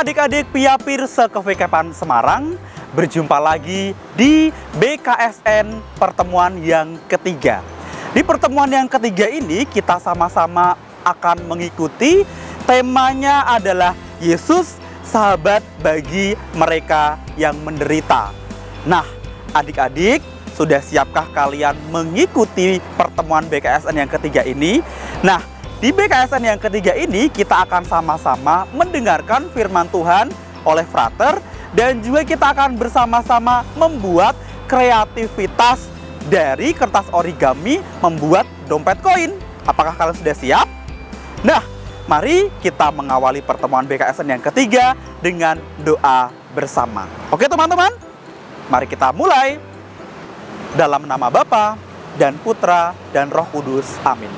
adik-adik Piapir se-KVKPAN Semarang, berjumpa lagi di BKSN pertemuan yang ketiga. Di pertemuan yang ketiga ini kita sama-sama akan mengikuti temanya adalah Yesus, sahabat bagi mereka yang menderita. Nah, adik-adik, sudah siapkah kalian mengikuti pertemuan BKSN yang ketiga ini? Nah, di BKSN yang ketiga ini kita akan sama-sama mendengarkan firman Tuhan oleh Frater, dan juga kita akan bersama-sama membuat kreativitas dari kertas origami membuat dompet koin. Apakah kalian sudah siap? Nah, mari kita mengawali pertemuan BKSN yang ketiga dengan doa bersama. Oke teman-teman, mari kita mulai. Dalam nama Bapa dan Putra dan Roh Kudus. Amin.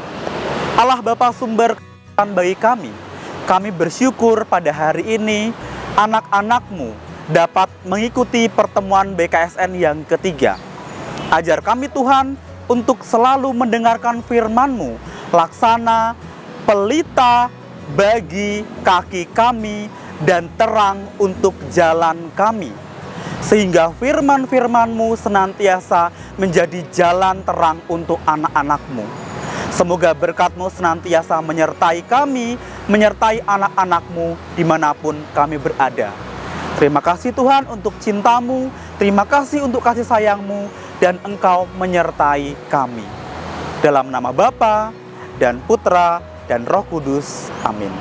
Allah Bapa sumber kekuatan bagi kami bersyukur pada hari ini anak-anak-Mu dapat mengikuti pertemuan BKSN yang ketiga. Ajar kami Tuhan untuk selalu mendengarkan firman-Mu, laksana, pelita bagi kaki kami dan terang untuk jalan kami. Sehingga firman-firman-Mu senantiasa menjadi jalan terang untuk anak-anak-Mu. Semoga berkat-Mu senantiasa menyertai kami, menyertai anak-anak-Mu dimanapun kami berada. Terima kasih Tuhan untuk cinta-Mu, terima kasih untuk kasih sayang-Mu, dan Engkau menyertai kami. Dalam nama Bapa dan Putra dan Roh Kudus. Amin.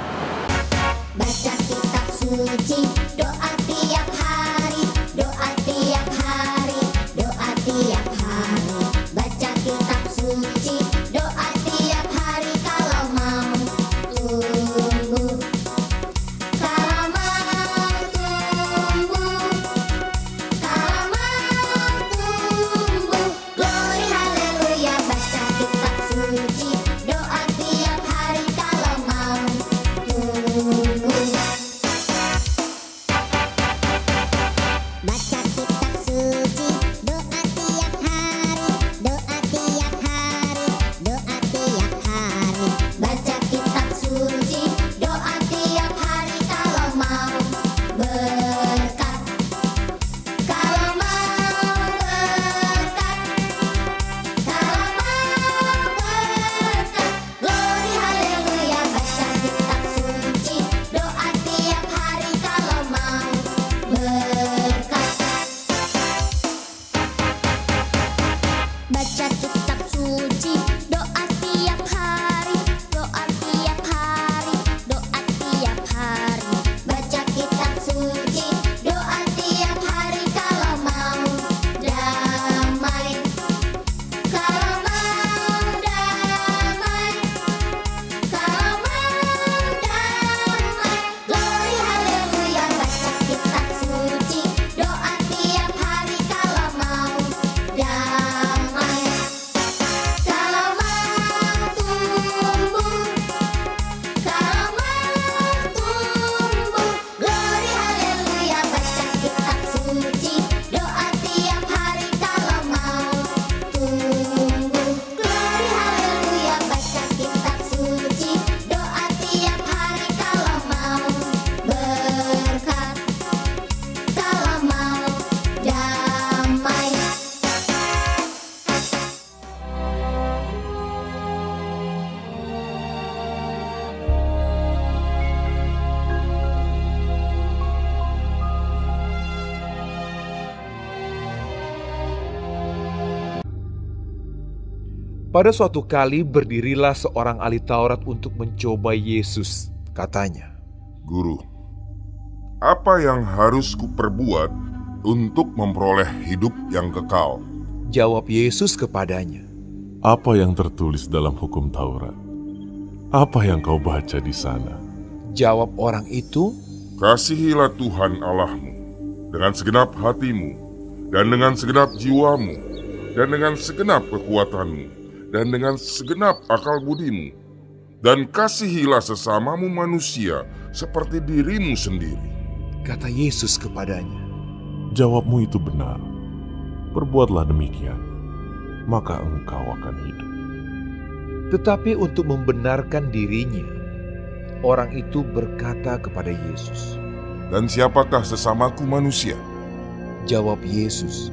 Baca kitab suci, doa tiap hari, doa tiap hari, doa tiap hari. Baca kitab suci, doa tiap hari kalau mau tumbuh, kalau mau tumbuh, kalau mau tumbuh. Glory haleluya, baca kitab suci, doa tiap hari kalau mau tumbuh. Baca kitab suci, doa tiap hari, doa tiap hari, doa tiap hari. Baca kitab suci, doa tiap hari kalau mau berkat, kalau mau berkat, kalau mau berkat. Glory haleluya, baca kitab suci, doa tiap hari kalau mau berkat. Baca kitab suci, doa tiap hari, doa tiap hari, doa tiap hari. Baca kitab suci, doa tiap hari kalau mau damai, kalau mau damai, kalau mau damai. Glory haleluya, baca kitab suci, doa tiap hari kalau mau damai, kalau mau tumbuh, kalau mau tumbuh. Glory haleluya, baca kitab suci, doa tiap hari kalau mau tumbuh. Glory haleluya, baca kitab suci, doa tiap hari kalau mau berkat, kalau mau damai. Pada suatu kali berdirilah seorang ahli Taurat untuk mencoba Yesus. Katanya, Guru, apa yang harus kuperbuat untuk memperoleh hidup yang kekal? jawab Yesus kepadanya, Apa yang tertulis dalam hukum Taurat? Apa yang kau baca di sana? jawab orang itu, Kasihilah Tuhan Allahmu dengan segenap hatimu, dan dengan segenap jiwamu, dan dengan segenap kekuatanmu, dan dengan segenap akal budimu. Dan kasihilah sesamamu manusia seperti dirimu sendiri. kata Yesus kepadanya. Jawabmu itu benar. Perbuatlah demikian, maka engkau akan hidup. Tetapi untuk membenarkan dirinya, orang itu berkata kepada Yesus, Dan siapakah sesamaku manusia? Jawab Yesus.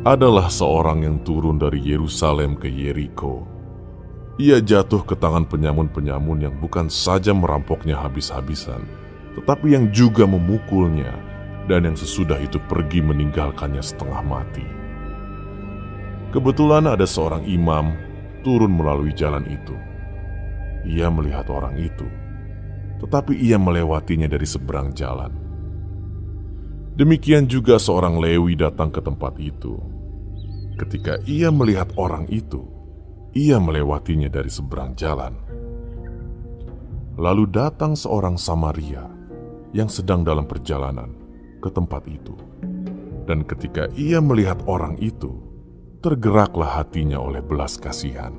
Adalah seorang yang turun dari Yerusalem ke Yeriko. Ia jatuh ke tangan penyamun-penyamun yang bukan saja merampoknya habis-habisan, tetapi yang juga memukulnya, dan yang sesudah itu pergi meninggalkannya setengah mati. Kebetulan ada seorang imam turun melalui jalan itu. Ia melihat orang itu, tetapi ia melewatinya dari seberang jalan. Demikian juga seorang Lewi datang ke tempat itu. Ketika ia melihat orang itu, ia melewatinya dari seberang jalan. Lalu datang seorang Samaria yang sedang dalam perjalanan ke tempat itu. Dan ketika ia melihat orang itu, tergeraklah hatinya oleh belas kasihan.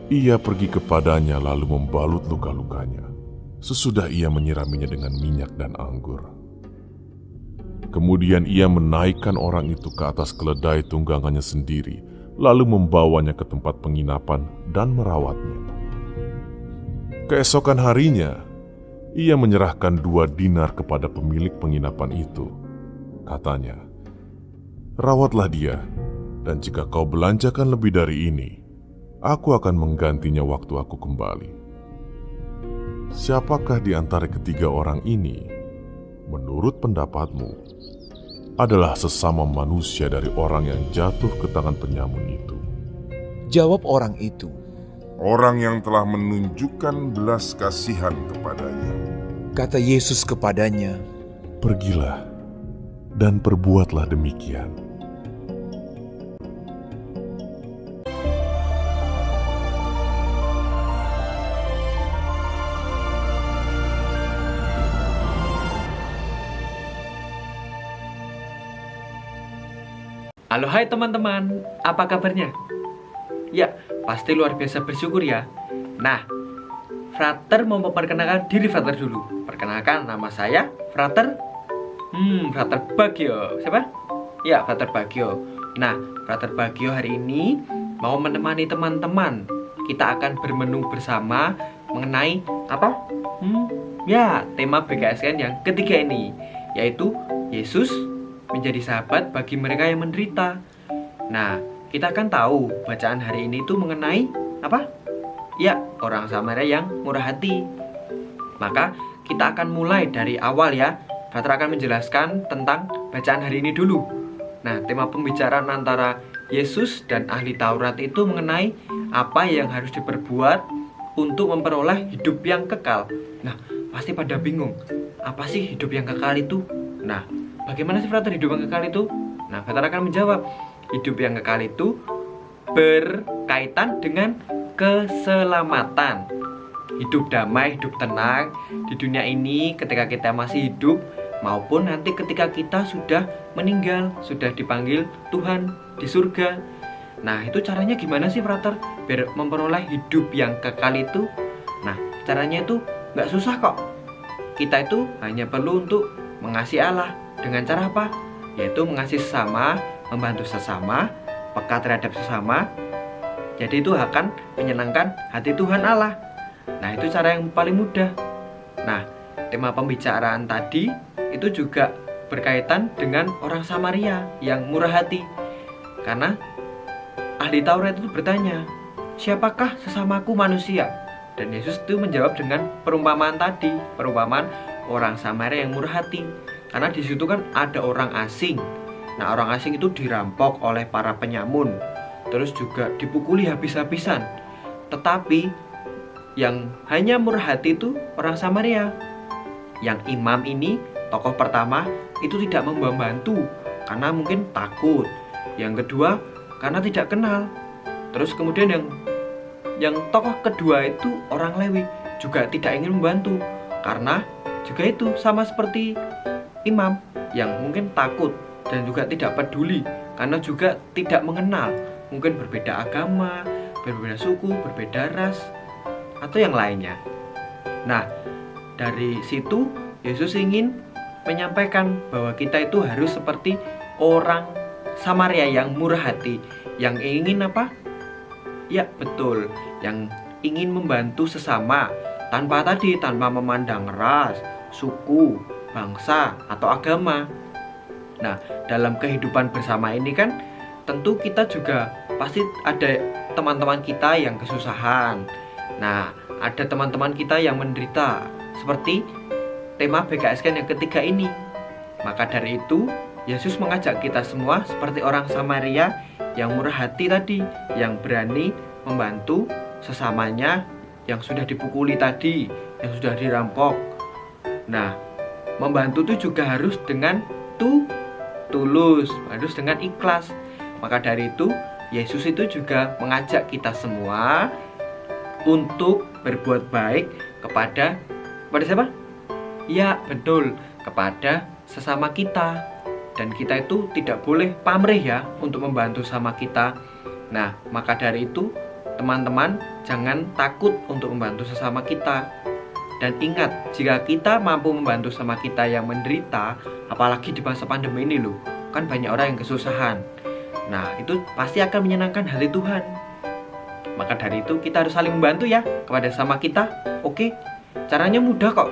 Ia pergi kepadanya lalu membalut luka-lukanya. Sesudah ia menyiraminya dengan minyak dan anggur. Kemudian ia menaikkan orang itu ke atas keledai tunggangannya sendiri, lalu membawanya ke tempat penginapan dan merawatnya. Keesokan harinya, ia menyerahkan 2 dinar kepada pemilik penginapan itu. Katanya, "Rawatlah dia, dan jika kau belanjakan lebih dari ini, aku akan menggantinya waktu aku kembali." Siapakah di antara ketiga orang ini, menurut pendapatmu, adalah sesama manusia dari orang yang jatuh ke tangan penyamun itu? Jawab orang itu. Orang yang telah menunjukkan belas kasihan kepadanya. Kata Yesus kepadanya, Pergilah dan perbuatlah demikian. Halo hai teman-teman, apa kabarnya? Ya, pasti luar biasa bersyukur ya. Nah, Frater mau memperkenalkan diri Frater dulu. Perkenalkan, nama saya Frater Frater Bagio. Siapa? Ya, Frater Bagio. Nah, Frater Bagio hari ini mau menemani teman-teman. Kita akan bermenung bersama mengenai apa? Ya, tema BKSN yang ketiga ini, yaitu Yesus menjadi sahabat bagi mereka yang menderita. Nah, kita akan tahu bacaan hari ini itu mengenai apa? Ya, orang Samaria yang murah hati. Maka kita akan mulai dari awal ya. Frater akan menjelaskan tentang bacaan hari ini dulu. Nah, tema pembicaraan antara Yesus dan ahli Taurat itu mengenai apa yang harus diperbuat untuk memperoleh hidup yang kekal. Nah, pasti pada bingung, apa sih hidup yang kekal itu? Nah, bagaimana sih Frater hidup yang kekal itu? Nah, Frater akan menjawab, hidup yang kekal itu berkaitan dengan keselamatan. Hidup damai, hidup tenang di dunia ini ketika kita masih hidup, maupun nanti ketika kita sudah meninggal, sudah dipanggil Tuhan di surga. Nah, itu caranya gimana sih Frater biar memperoleh hidup yang kekal itu? Nah, caranya itu nggak susah kok. Kita itu hanya perlu untuk mengasihi Allah. Dengan cara apa? Yaitu mengasihi sesama, membantu sesama, peka terhadap sesama. Jadi itu akan menyenangkan hati Tuhan Allah. Nah, itu cara yang paling mudah. Nah, tema pembicaraan tadi itu juga berkaitan dengan orang Samaria yang murah hati. Karena ahli Taurat itu bertanya, siapakah sesamaku manusia? Dan Yesus itu menjawab dengan perumpamaan tadi, perumpamaan orang Samaria yang murah hati. Karena di situ kan ada orang asing. Nah, orang asing itu dirampok oleh para penyamun, terus juga dipukuli habis-habisan. Tetapi yang hanya murah hati itu orang Samaria. Yang imam ini, tokoh pertama, itu tidak membantu karena mungkin takut. Yang kedua, karena tidak kenal. Terus kemudian yang tokoh kedua itu orang Lewi juga tidak ingin membantu karena juga itu sama seperti imam yang mungkin takut dan juga tidak peduli karena juga tidak mengenal, mungkin berbeda agama, berbeda suku, berbeda ras atau yang lainnya. Nah, dari situ Yesus ingin menyampaikan bahwa kita itu harus seperti orang Samaria yang murah hati, yang ingin apa? Ya, betul, yang ingin membantu sesama tanpa memandang ras, suku, bangsa, atau agama. Nah, dalam kehidupan bersama ini kan tentu kita juga pasti ada teman-teman kita yang kesusahan. Nah, ada teman-teman kita yang menderita, seperti tema BKSN yang ketiga ini. Maka dari itu, Yesus mengajak kita semua seperti orang Samaria yang murah hati tadi, yang berani membantu sesamanya yang sudah dipukuli tadi, yang sudah dirampok. Nah, membantu itu juga harus dengan tulus, harus dengan ikhlas. Maka dari itu, Yesus itu juga mengajak kita semua untuk berbuat baik kepada siapa? Ya, betul, kepada sesama kita. Dan kita itu tidak boleh pamrih ya untuk membantu sama kita. Nah, maka dari itu teman-teman jangan takut untuk membantu sesama kita. Dan ingat, jika kita mampu membantu sama kita yang menderita, apalagi di masa pandemi ini loh, kan banyak orang yang kesusahan. Nah, itu pasti akan menyenangkan hati Tuhan. Maka dari itu kita harus saling membantu ya kepada sama kita. Oke, caranya mudah kok.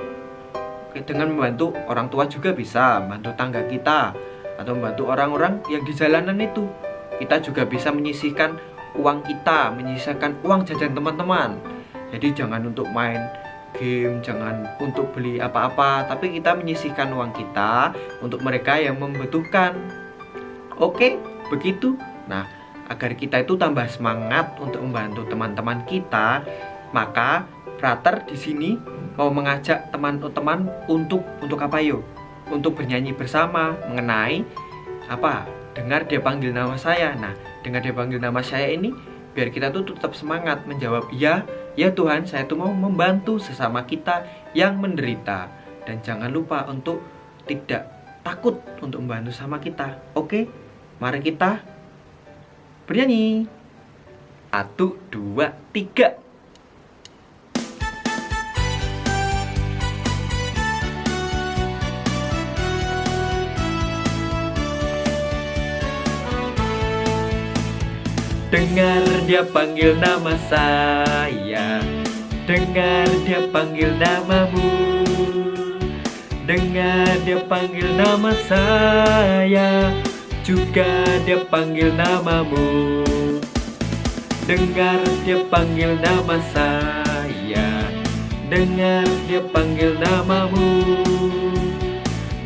Dengan membantu orang tua juga bisa, membantu tangga kita, atau membantu orang-orang yang di jalanan itu. Kita juga bisa menyisihkan uang kita, menyisihkan uang jajan teman-teman. Jadi jangan untuk main game, jangan untuk beli apa-apa, tapi kita menyisihkan uang kita untuk mereka yang membutuhkan. Oke, begitu. Nah, agar kita itu tambah semangat untuk membantu teman-teman kita, maka Frater di sini mau mengajak teman-teman untuk apa yuk? Untuk bernyanyi bersama mengenai apa? Dengar dia panggil nama saya. Nah, dengar dia panggil nama saya ini biar kita tuh tetap semangat menjawab ya Tuhan, saya tuh mau membantu sesama kita yang menderita. Dan jangan lupa untuk tidak takut untuk membantu sama kita. Oke, mari kita bernyanyi. 1, 2, 3. Dengar dia panggil nama saya, dengar dia panggil namamu. Dengar dia panggil nama saya, juga dia panggil namamu. Dengar dia panggil nama saya, dengar dia panggil namamu.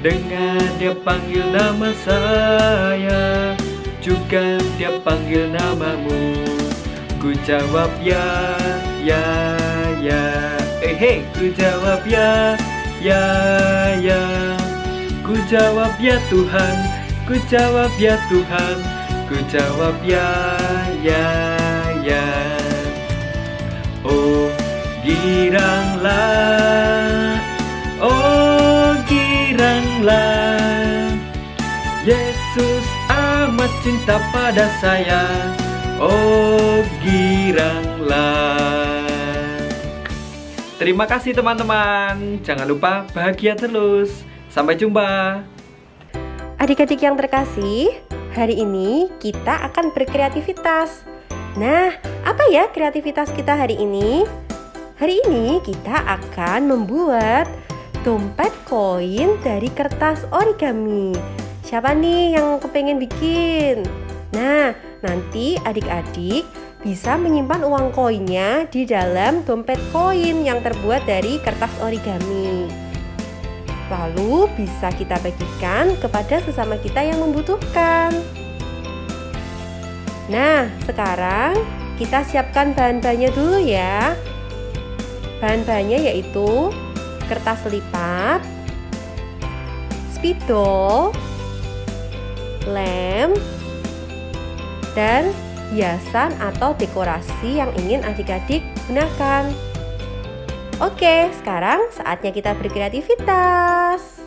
Dengar dia panggil nama saya, juga dia panggil namamu. Ku jawab ya, ku jawab ya. Ku jawab ya Tuhan, ku jawab ya Tuhan, ku jawab ya. Oh giranglah, oh giranglah, Yesus amat cinta pada saya. Oh giranglah. Terima kasih teman-teman. Jangan lupa bahagia terus. Sampai jumpa. Adik-adik yang terkasih, hari ini kita akan berkreativitas. Nah, apa ya kreativitas kita hari ini? Hari ini kita akan membuat dompet koin dari kertas origami. Siapa nih yang kepengen bikin? Nah, nanti adik-adik bisa menyimpan uang koinnya di dalam dompet koin yang terbuat dari kertas origami. Lalu bisa kita bagikan kepada sesama kita yang membutuhkan. Nah, sekarang kita siapkan bahan-bahannya dulu ya. Bahan-bahannya yaitu kertas lipat, spidol, lem, dan hiasan atau dekorasi yang ingin adik-adik gunakan. Oke, sekarang saatnya kita berkreativitas.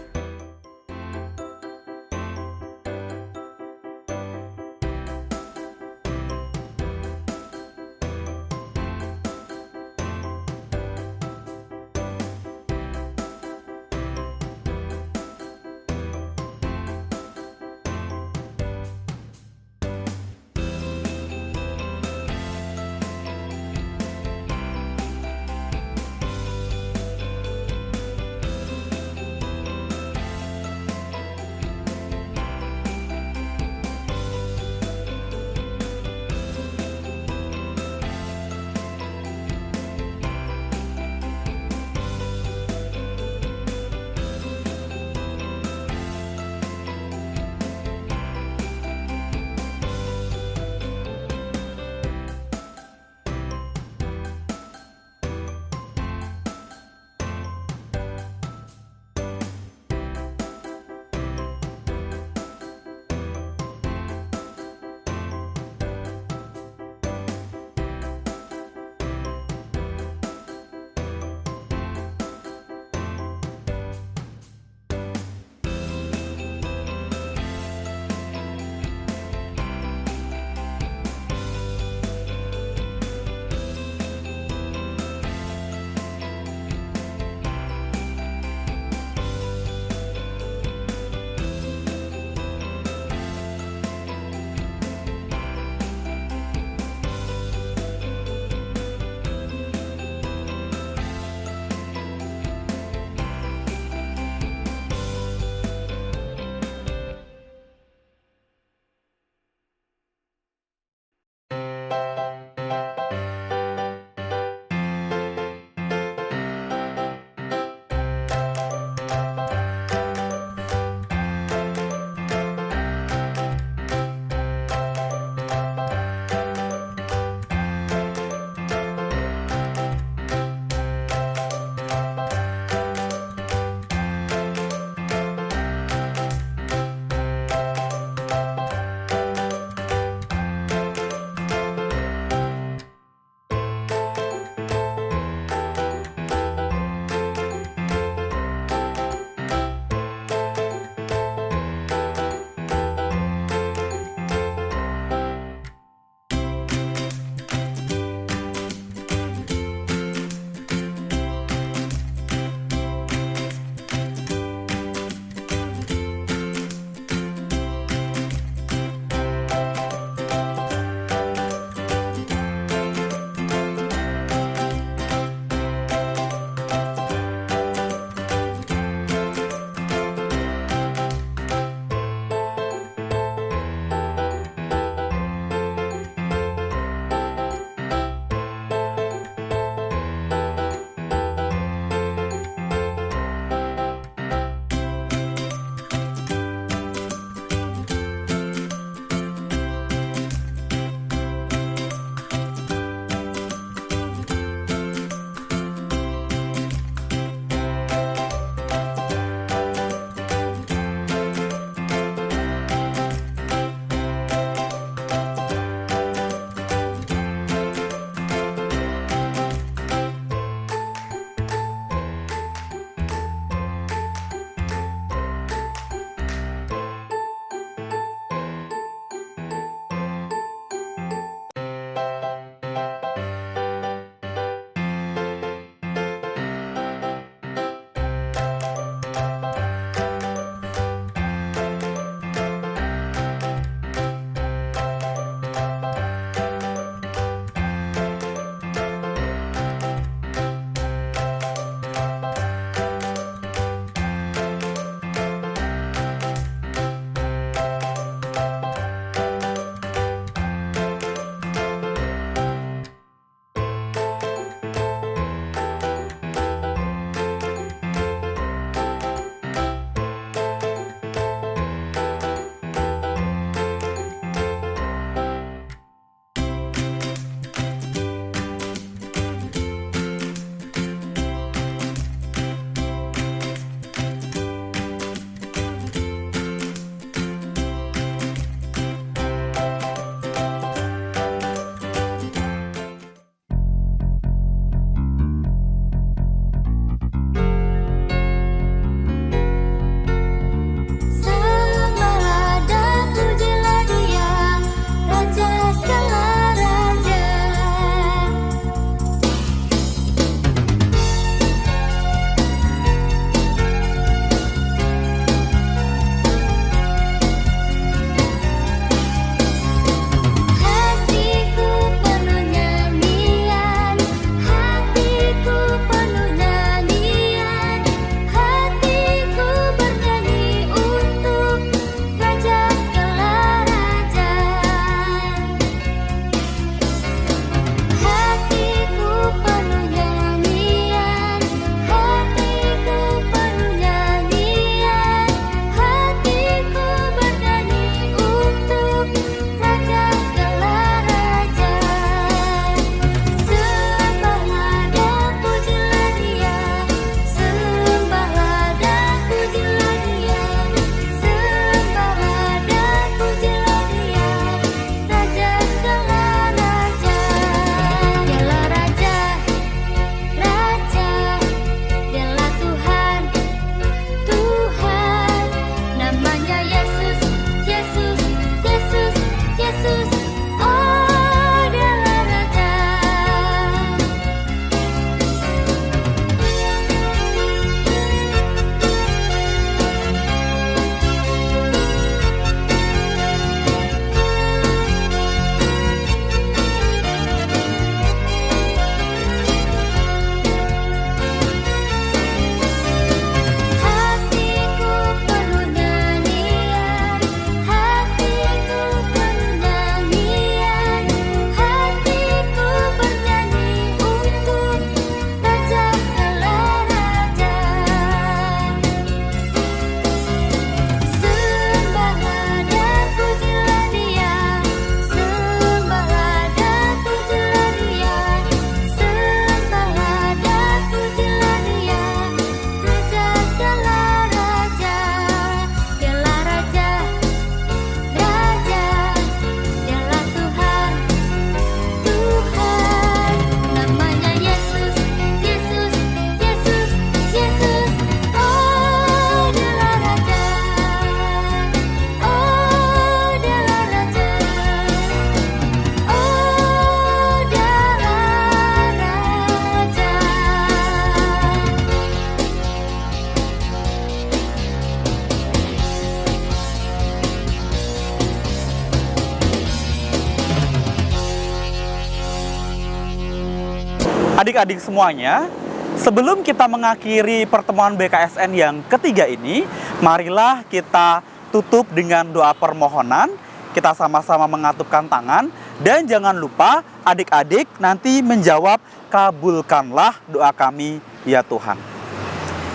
Adik-adik semuanya, sebelum kita mengakhiri pertemuan BKSN yang ketiga ini, marilah kita tutup dengan doa permohonan. Kita sama-sama mengatupkan tangan. Dan jangan lupa adik-adik nanti menjawab, kabulkanlah doa kami ya Tuhan.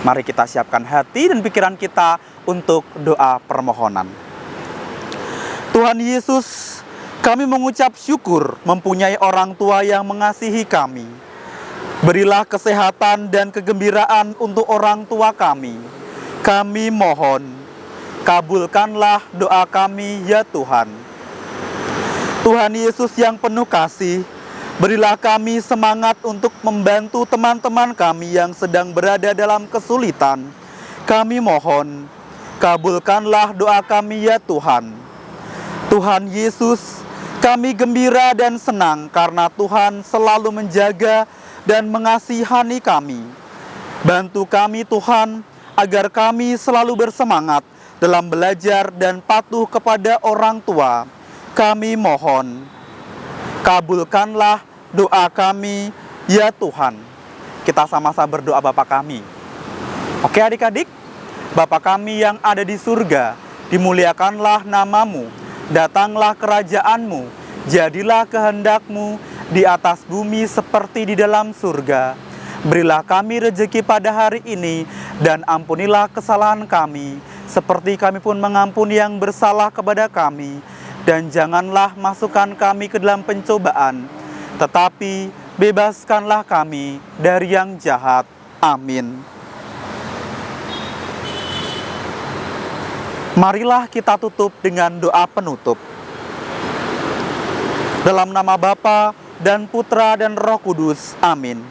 Mari kita siapkan hati dan pikiran kita untuk doa permohonan. Tuhan Yesus, kami mengucap syukur mempunyai orang tua yang mengasihi kami. Berilah kesehatan dan kegembiraan untuk orang tua kami. Kami mohon, kabulkanlah doa kami ya Tuhan. Tuhan Yesus yang penuh kasih, berilah kami semangat untuk membantu teman-teman kami yang sedang berada dalam kesulitan. Kami mohon, kabulkanlah doa kami ya Tuhan. Tuhan Yesus, kami gembira dan senang karena Tuhan selalu menjaga dan mengasihani kami. Bantu kami Tuhan, agar kami selalu bersemangat dalam belajar dan patuh kepada orang tua. Kami mohon, kabulkanlah doa kami ya Tuhan. Kita sama-sama berdoa Bapa kami. Oke adik-adik, Bapa kami yang ada di surga, dimuliakanlah namamu, datanglah kerajaanmu, jadilah kehendakmu di atas bumi seperti di dalam surga. Berilah kami rejeki pada hari ini, dan ampunilah kesalahan kami, seperti kami pun mengampuni yang bersalah kepada kami. Dan janganlah masukkan kami ke dalam pencobaan, tetapi bebaskanlah kami dari yang jahat. Amin. Marilah kita tutup dengan doa penutup. Dalam nama Bapa dan Putra dan Roh Kudus. Amin.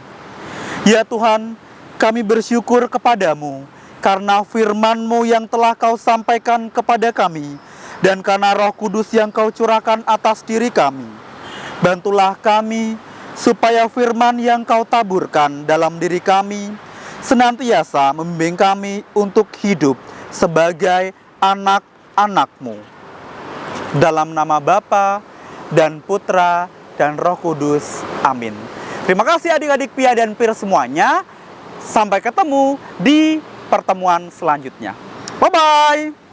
Ya Tuhan, kami bersyukur kepadamu karena firman-Mu yang telah Kau sampaikan kepada kami, dan karena Roh Kudus yang Kau curahkan atas diri kami. Bantulah kami supaya firman yang Kau taburkan dalam diri kami senantiasa membimbing kami untuk hidup sebagai anak-anak-Mu. Dalam nama Bapa dan Putra dan Roh Kudus. Amin. Terima kasih adik-adik Pia dan Pir semuanya. Sampai ketemu di pertemuan selanjutnya. Bye-bye.